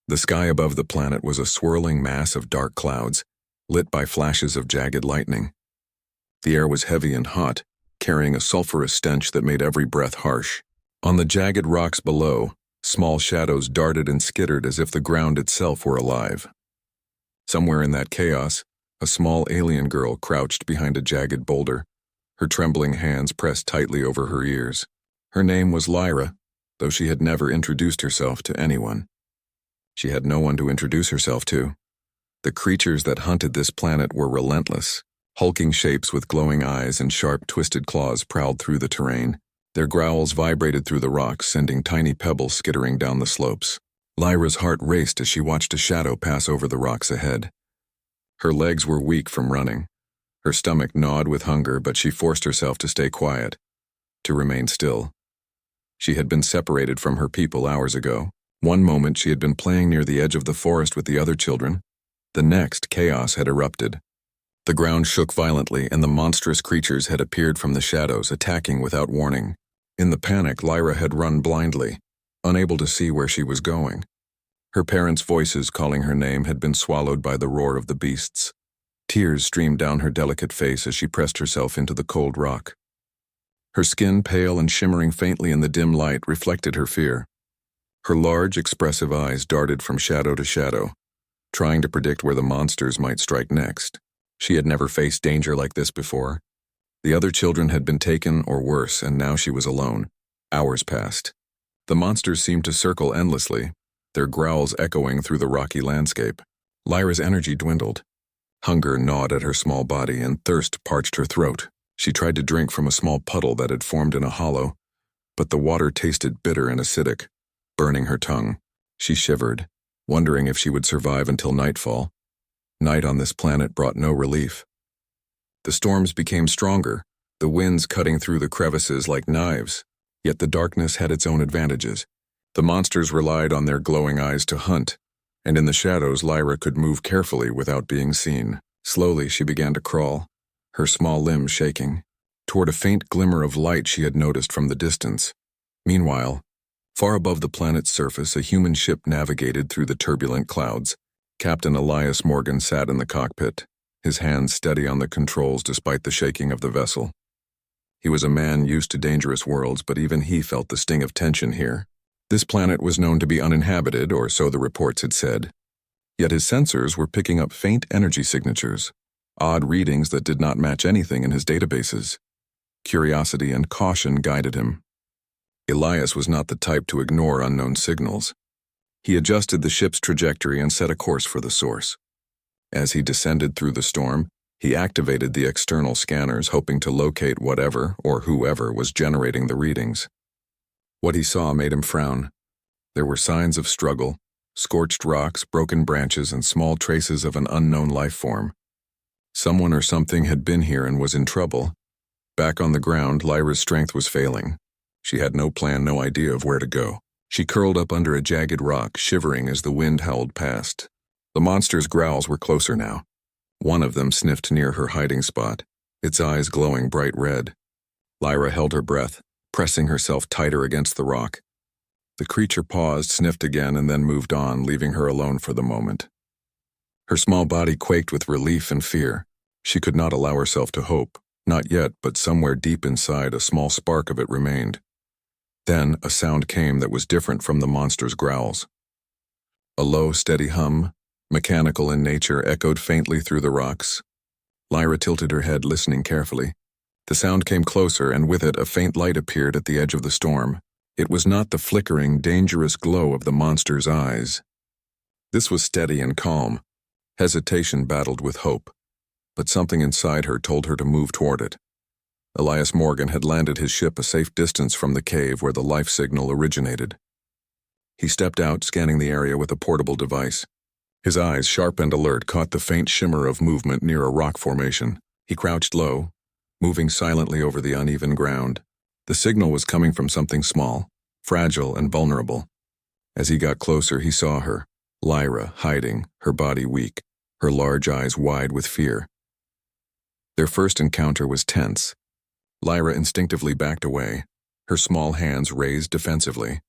The sky above the planet was a swirling mass of dark clouds, lit by flashes of jagged lightning. The air was heavy and hot, carrying a sulphurous stench that made every breath harsh. On the jagged rocks below, small shadows darted and skittered as if the ground itself were alive. Somewhere in that chaos, a small alien girl crouched behind a jagged boulder, her trembling hands pressed tightly over her ears. Her name was Lyra, though she had never introduced herself to anyone. She had no one to introduce herself to. The creatures that hunted this planet were relentless. Hulking shapes with glowing eyes and sharp, twisted claws prowled through the terrain. Their growls vibrated through the rocks, sending tiny pebbles skittering down the slopes. Lyra's heart raced as she watched a shadow pass over the rocks ahead. Her legs were weak from running. Her stomach gnawed with hunger, but she forced herself to stay quiet, to remain still. She had been separated from her people hours ago. One moment she had been playing near the edge of the forest with the other children. The next, chaos had erupted. The ground shook violently, and the monstrous creatures had appeared from the shadows, attacking without warning. In the panic, Lyra had run blindly, unable to see where she was going. Her parents' voices calling her name had been swallowed by the roar of the beasts. Tears streamed down her delicate face as she pressed herself into the cold rock. Her skin, pale and shimmering faintly in the dim light, reflected her fear. Her large, expressive eyes darted from shadow to shadow, trying to predict where the monsters might strike next. She had never faced danger like this before. The other children had been taken, or worse, and now she was alone. Hours passed. The monsters seemed to circle endlessly, their growls echoing through the rocky landscape. Lyra's energy dwindled. Hunger gnawed at her small body, and thirst parched her throat. She tried to drink from a small puddle that had formed in a hollow, but the water tasted bitter and acidic, burning her tongue. She shivered, wondering if she would survive until nightfall. Night on this planet brought no relief. The storms became stronger, the winds cutting through the crevices like knives, yet the darkness had its own advantages. The monsters relied on their glowing eyes to hunt, and in the shadows Lyra could move carefully without being seen. Slowly she began to crawl, her small limbs shaking, toward a faint glimmer of light she had noticed from the distance. Meanwhile, far above the planet's surface, a human ship navigated through the turbulent clouds. Captain Elias Morgan sat in the cockpit, his hands steady on the controls despite the shaking of the vessel. He was a man used to dangerous worlds, but even he felt the sting of tension here. This planet was known to be uninhabited, or so the reports had said. Yet his sensors were picking up faint energy signatures, odd readings that did not match anything in his databases. Curiosity and caution guided him. Elias was not the type to ignore unknown signals. He adjusted the ship's trajectory and set a course for the source. As he descended through the storm, he activated the external scanners, hoping to locate whatever or whoever was generating the readings. What he saw made him frown. There were signs of struggle, scorched rocks, broken branches, and small traces of an unknown life form. Someone or something had been here and was in trouble. Back on the ground, Lyra's strength was failing. She had no plan, no idea of where to go. She curled up under a jagged rock, shivering as the wind howled past. The monster's growls were closer now. One of them sniffed near her hiding spot, its eyes glowing bright red. Lyra held her breath, pressing herself tighter against the rock. The creature paused, sniffed again, and then moved on, leaving her alone for the moment. Her small body quaked with relief and fear. She could not allow herself to hope. Not yet, but somewhere deep inside, a small spark of it remained. Then a sound came that was different from the monster's growls. A low, steady hum, mechanical in nature, echoed faintly through the rocks. Lyra tilted her head, listening carefully. The sound came closer, and with it a faint light appeared at the edge of the storm. It was not the flickering, dangerous glow of the monster's eyes. This was steady and calm. Hesitation battled with hope, but something inside her told her to move toward it. Elias Morgan had landed his ship a safe distance from the cave where the life signal originated. He stepped out, scanning the area with a portable device. His eyes, sharp and alert, caught the faint shimmer of movement near a rock formation. He crouched low, moving silently over the uneven ground. The signal was coming from something small, fragile and vulnerable. As he got closer, he saw her, Lyra, hiding, her body weak, her large eyes wide with fear. Their first encounter was tense. Lyra instinctively backed away, her small hands raised defensively.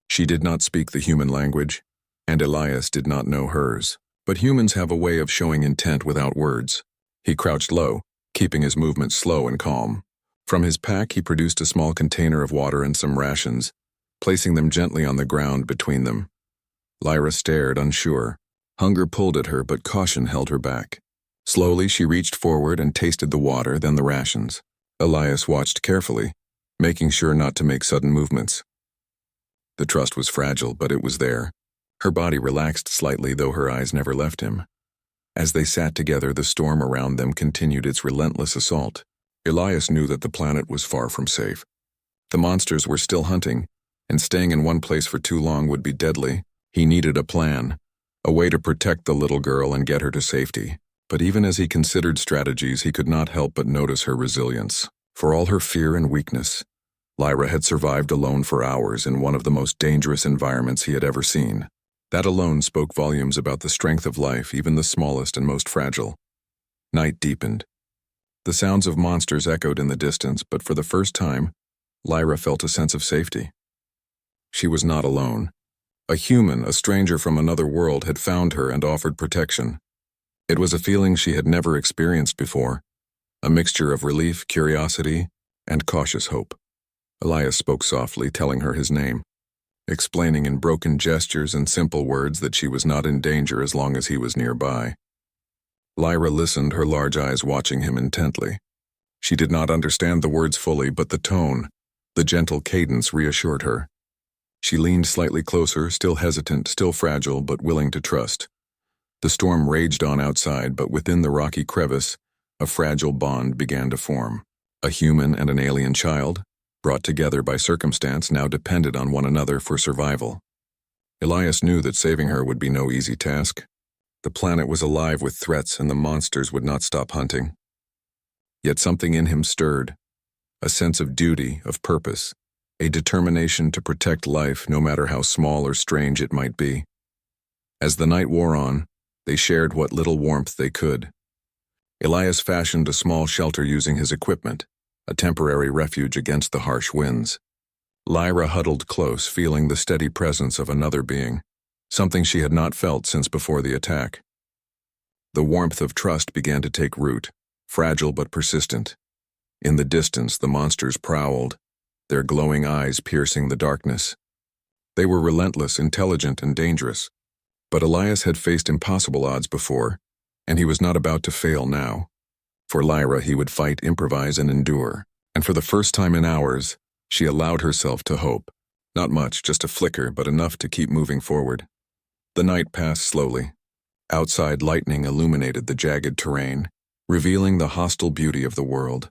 She did not speak the human language, and Elias did not know hers. But humans have a way of showing intent without words. He crouched low, keeping his movements slow and calm. From his pack, he produced a small container of water and some rations, placing them gently on the ground between them. Lyra stared, unsure. Hunger pulled at her, but caution held her back. Slowly, she reached forward and tasted the water, then the rations. Elias watched carefully, making sure not to make sudden movements. The trust was fragile, but it was there. Her body relaxed slightly, though her eyes never left him. As they sat together, the storm around them continued its relentless assault. Elias knew that the planet was far from safe. The monsters were still hunting, and staying in one place for too long would be deadly. He needed a plan, a way to protect the little girl and get her to safety. But even as he considered strategies, he could not help but notice her resilience. For all her fear and weakness, Lyra had survived alone for hours in one of the most dangerous environments he had ever seen. That alone spoke volumes about the strength of life, even the smallest and most fragile. Night deepened. The sounds of monsters echoed in the distance, but for the first time, Lyra felt a sense of safety. She was not alone. A human, a stranger from another world, had found her and offered protection. It was a feeling she had never experienced before, a mixture of relief, curiosity, and cautious hope. Elias spoke softly, telling her his name, explaining in broken gestures and simple words that she was not in danger as long as he was nearby. Lyra listened, her large eyes watching him intently. She did not understand the words fully, but the tone, the gentle cadence reassured her. She leaned slightly closer, still hesitant, still fragile, but willing to trust. The storm raged on outside, but within the rocky crevice, a fragile bond began to form. A human and an alien child, brought together by circumstance, now depended on one another for survival. Elias knew that saving her would be no easy task. The planet was alive with threats, and the monsters would not stop hunting. Yet something in him stirred, a sense of duty, of purpose, a determination to protect life, no matter how small or strange it might be. As the night wore on, they shared what little warmth they could. Elias fashioned a small shelter using his equipment, a temporary refuge against the harsh winds. Lyra huddled close, feeling the steady presence of another being, something she had not felt since before the attack. The warmth of trust began to take root, fragile but persistent. In the distance, the monsters prowled, their glowing eyes piercing the darkness. They were relentless, intelligent, and dangerous. But Elias had faced impossible odds before, and he was not about to fail now. For Lyra, he would fight, improvise, and endure. And for the first time in hours, she allowed herself to hope. Not much, just a flicker, but enough to keep moving forward. The night passed slowly. Outside, lightning illuminated the jagged terrain, revealing the hostile beauty of the world.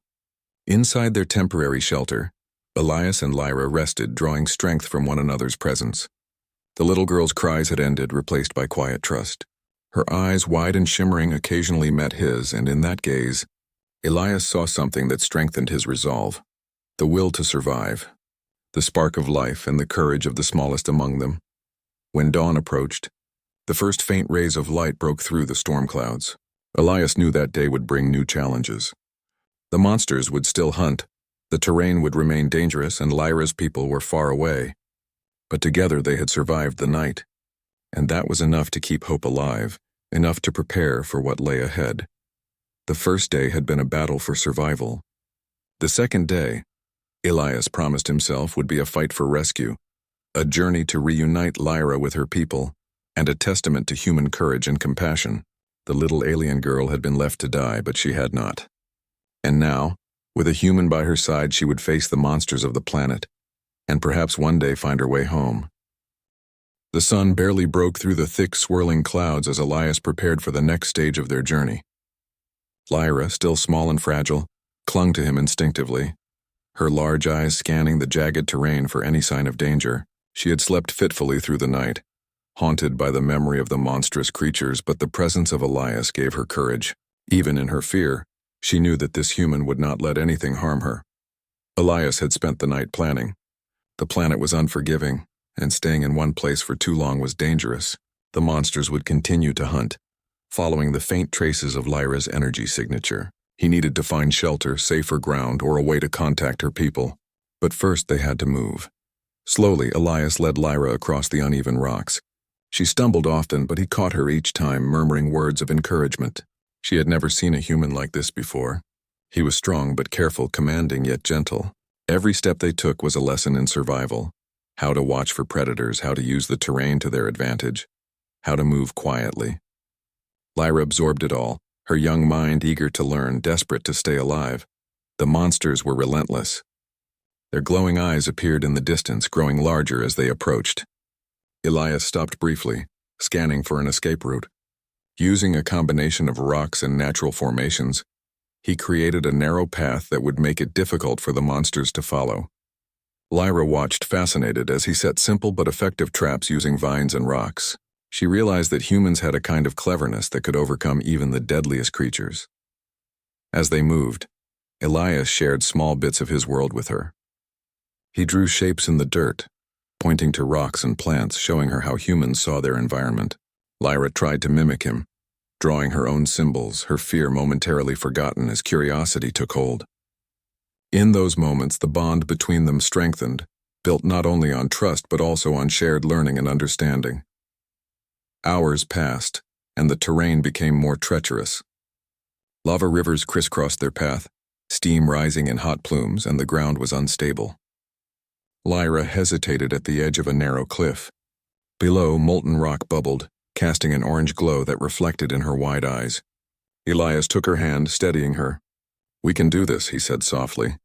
Inside their temporary shelter, Elias and Lyra rested, drawing strength from one another's presence. The little girl's cries had ended, replaced by quiet trust. Her eyes, wide and shimmering, occasionally met his, and in that gaze, Elias saw something that strengthened his resolve. The will to survive, the spark of life, and the courage of the smallest among them. When dawn approached, the first faint rays of light broke through the storm clouds. Elias knew that day would bring new challenges. The monsters would still hunt, the terrain would remain dangerous, and Lyra's people were far away. But together they had survived the night, and that was enough to keep hope alive, enough to prepare for what lay ahead. The first day had been a battle for survival. The second day, Elias promised himself, would be a fight for rescue, a journey to reunite Lyra with her people, and a testament to human courage and compassion. The little alien girl had been left to die, but she had not. And now, with a human by her side, she would face the monsters of the planet, and perhaps one day find her way home. The sun barely broke through the thick, swirling clouds as Elias prepared for the next stage of their journey. Lyra, still small and fragile, clung to him instinctively, her large eyes scanning the jagged terrain for any sign of danger. She had slept fitfully through the night, haunted by the memory of the monstrous creatures, but the presence of Elias gave her courage. Even in her fear, she knew that this human would not let anything harm her. Elias had spent the night planning. The planet was unforgiving, and staying in one place for too long was dangerous. The monsters would continue to hunt, following the faint traces of Lyra's energy signature. He needed to find shelter, safer ground, or a way to contact her people. But first they had to move. Slowly, Elias led Lyra across the uneven rocks, She stumbled often, but he caught her each time, murmuring words of encouragement. She had never seen a human like this before. He was strong but careful, commanding yet gentle. Every step they took was a lesson in survival. How to watch for predators, how to use the terrain to their advantage, how to move quietly. Lyra absorbed it all, her young mind eager to learn, desperate to stay alive. The monsters were relentless. Their glowing eyes appeared in the distance, growing larger as they approached. Elias stopped briefly, scanning for an escape route. Using a combination of rocks and natural formations, he created a narrow path that would make it difficult for the monsters to follow. Lyra watched, fascinated, as he set simple but effective traps using vines and rocks. She realized that humans had a kind of cleverness that could overcome even the deadliest creatures. As they moved, Elias shared small bits of his world with her. He drew shapes in the dirt, pointing to rocks and plants, showing her how humans saw their environment. Lyra tried to mimic him, drawing her own symbols, her fear momentarily forgotten as curiosity took hold. In those moments, the bond between them strengthened, built not only on trust but also on shared learning and understanding. Hours passed, and the terrain became more treacherous. Lava rivers crisscrossed their path, steam rising in hot plumes, and the ground was unstable. Lyra hesitated at the edge of a narrow cliff. Below, molten rock bubbled, casting an orange glow that reflected in her wide eyes. Elias took her hand, steadying her. "We can do this," he said softly.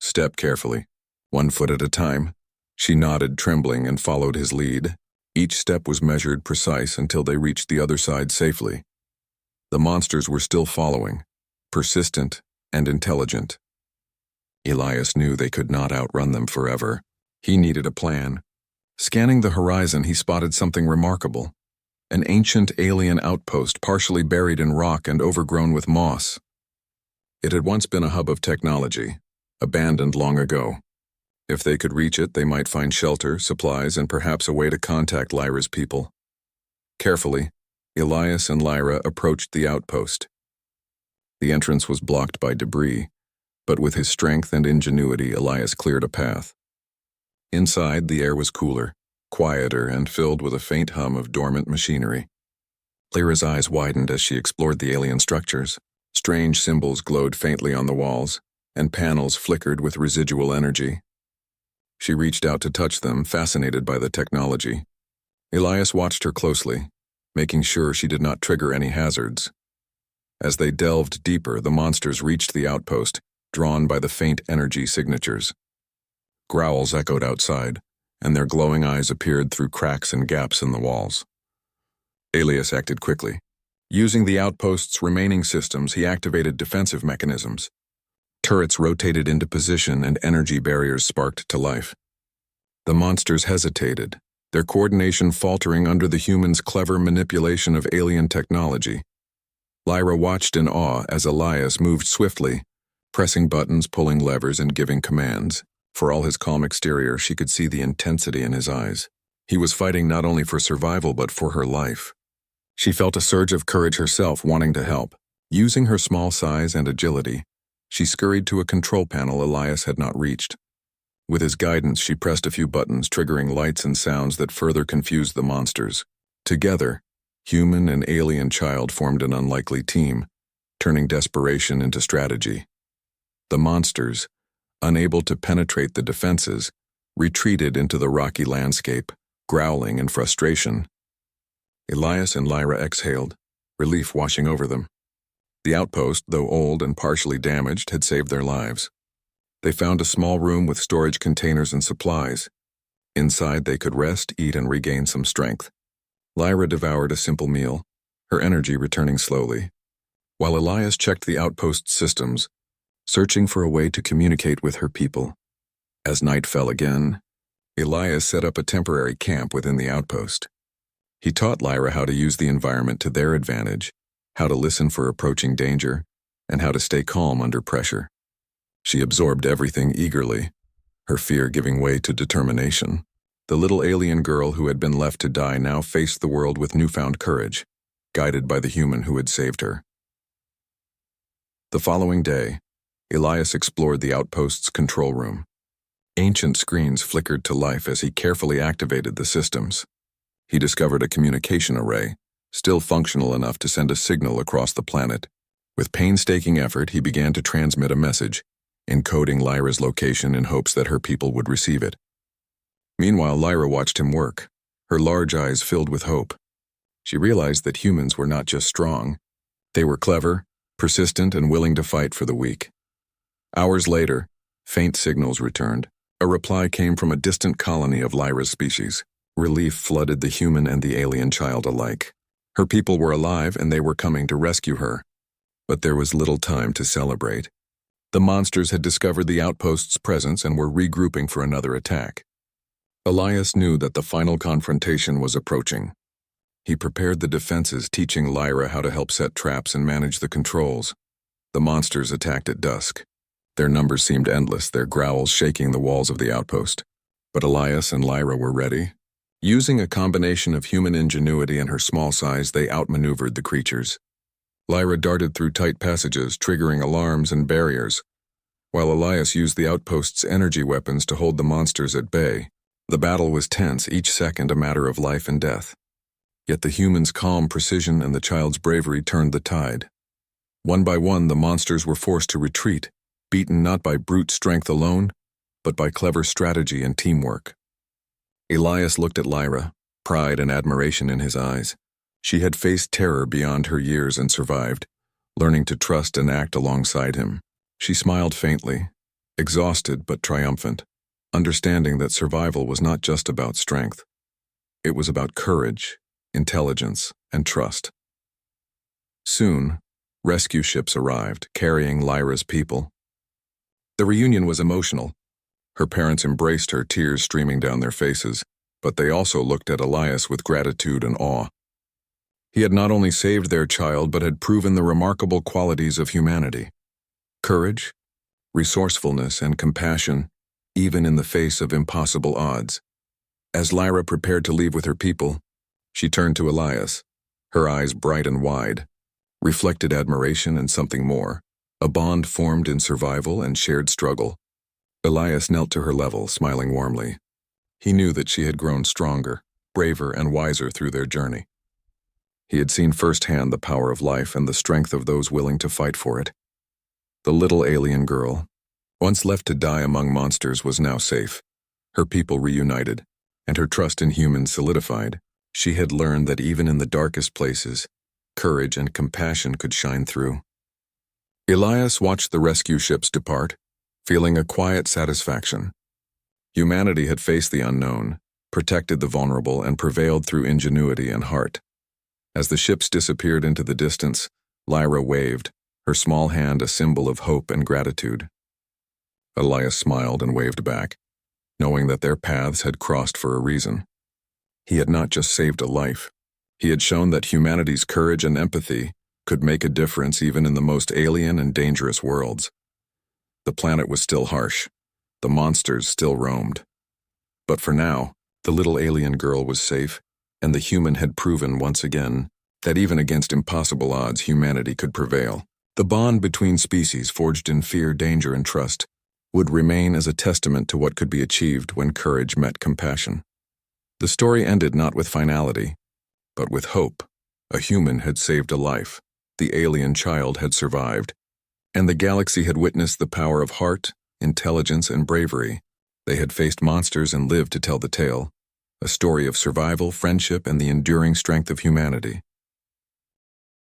"Step carefully, 1 foot at a time." She nodded, trembling, and followed his lead. Each step was measured, precise, until they reached the other side safely. The monsters were still following, persistent and intelligent. Elias knew they could not outrun them forever. He needed a plan. Scanning the horizon, he spotted something remarkable. An ancient alien outpost partially buried in rock and overgrown with moss. It had once been a hub of technology, abandoned long ago. If they could reach it, they might find shelter, supplies, and perhaps a way to contact Lyra's people. Carefully, Elias and Lyra approached the outpost. The entrance was blocked by debris, but with his strength and ingenuity, Elias cleared a path. Inside, the air was cooler, quieter, and filled with a faint hum of dormant machinery. Lyra's eyes widened as she explored the alien structures. Strange symbols glowed faintly on the walls, and panels flickered with residual energy. She reached out to touch them, fascinated by the technology. Elias watched her closely, making sure she did not trigger any hazards. As they delved deeper, the monsters reached the outpost, drawn by the faint energy signatures. Growls echoed outside, and their glowing eyes appeared through cracks and gaps in the walls. Elias acted quickly. Using the outpost's remaining systems, he activated defensive mechanisms. Turrets rotated into position and energy barriers sparked to life. The monsters hesitated, their coordination faltering under the humans' clever manipulation of alien technology. Lyra watched in awe as Elias moved swiftly, pressing buttons, pulling levers, and giving commands. For all his calm exterior, she could see the intensity in his eyes. He was fighting not only for survival but for her life. She felt a surge of courage herself, wanting to help. Using her small size and agility, she scurried to a control panel Elias had not reached. With his guidance, she pressed a few buttons, triggering lights and sounds that further confused the monsters. Together, human and alien child formed an unlikely team, turning desperation into strategy. The monsters, unable to penetrate the defenses, retreated into the rocky landscape, growling in frustration. Elias and Lyra exhaled, relief washing over them. The outpost, though old and partially damaged, had saved their lives. They found a small room with storage containers and supplies. Inside, they could rest, eat, and regain some strength. Lyra devoured a simple meal, her energy returning slowly, while Elias checked the outpost's systems, searching for a way to communicate with her people. As night fell again, Elias set up a temporary camp within the outpost. He taught Lyra how to use the environment to their advantage, how to listen for approaching danger, and how to stay calm under pressure. She absorbed everything eagerly, her fear giving way to determination. The little alien girl who had been left to die now faced the world with newfound courage, guided by the human who had saved her. The following day, Elias explored the outpost's control room. Ancient screens flickered to life as he carefully activated the systems. He discovered a communication array, still functional enough to send a signal across the planet. With painstaking effort, he began to transmit a message, encoding Lyra's location in hopes that her people would receive it. Meanwhile, Lyra watched him work, her large eyes filled with hope. She realized that humans were not just strong. They were clever, persistent, and willing to fight for the weak. Hours later, faint signals returned. A reply came from a distant colony of Lyra's species. Relief flooded the human and the alien child alike. Her people were alive and they were coming to rescue her. But there was little time to celebrate. The monsters had discovered the outpost's presence and were regrouping for another attack. Elias knew that the final confrontation was approaching. He prepared the defenses, teaching Lyra how to help set traps and manage the controls. The monsters attacked at dusk. Their numbers seemed endless, their growls shaking the walls of the outpost. But Elias and Lyra were ready. Using a combination of human ingenuity and her small size, they outmaneuvered the creatures. Lyra darted through tight passages, triggering alarms and barriers, while Elias used the outpost's energy weapons to hold the monsters at bay. The battle was tense, each second a matter of life and death. Yet the human's calm precision and the child's bravery turned the tide. One by one, the monsters were forced to retreat, beaten not by brute strength alone, but by clever strategy and teamwork. Elias looked at Lyra, pride and admiration in his eyes. She had faced terror beyond her years and survived, learning to trust and act alongside him. She smiled faintly, exhausted but triumphant, understanding that survival was not just about strength. It was about courage, intelligence, and trust. Soon, rescue ships arrived, carrying Lyra's people. The reunion was emotional. Her parents embraced her, tears streaming down their faces, but they also looked at Elias with gratitude and awe. He had not only saved their child, but had proven the remarkable qualities of humanity: courage, resourcefulness, and compassion, even in the face of impossible odds. As Lyra prepared to leave with her people, she turned to Elias, her eyes bright and wide, reflected admiration and something more, a bond formed in survival and shared struggle. Elias knelt to her level, smiling warmly. He knew that she had grown stronger, braver, and wiser through their journey. He had seen firsthand the power of life and the strength of those willing to fight for it. The little alien girl, once left to die among monsters, was now safe, her people reunited, and her trust in humans solidified. She had learned that even in the darkest places, courage and compassion could shine through. Elias watched the rescue ships depart, feeling a quiet satisfaction. Humanity had faced the unknown, protected the vulnerable, and prevailed through ingenuity and heart. As the ships disappeared into the distance, Lyra waved, her small hand a symbol of hope and gratitude. Elias smiled and waved back, knowing that their paths had crossed for a reason. He had not just saved a life. He had shown that humanity's courage and empathy could make a difference even in the most alien and dangerous worlds. The planet was still harsh. The monsters still roamed. But for now, the little alien girl was safe, and the human had proven once again that even against impossible odds, humanity could prevail. The bond between species, forged in fear, danger, and trust, would remain as a testament to what could be achieved when courage met compassion. The story ended not with finality, but with hope. A human had saved a life, the alien child had survived, and the galaxy had witnessed the power of heart, intelligence, and bravery. They had faced monsters and lived to tell the tale, a story of survival, friendship, and the enduring strength of humanity.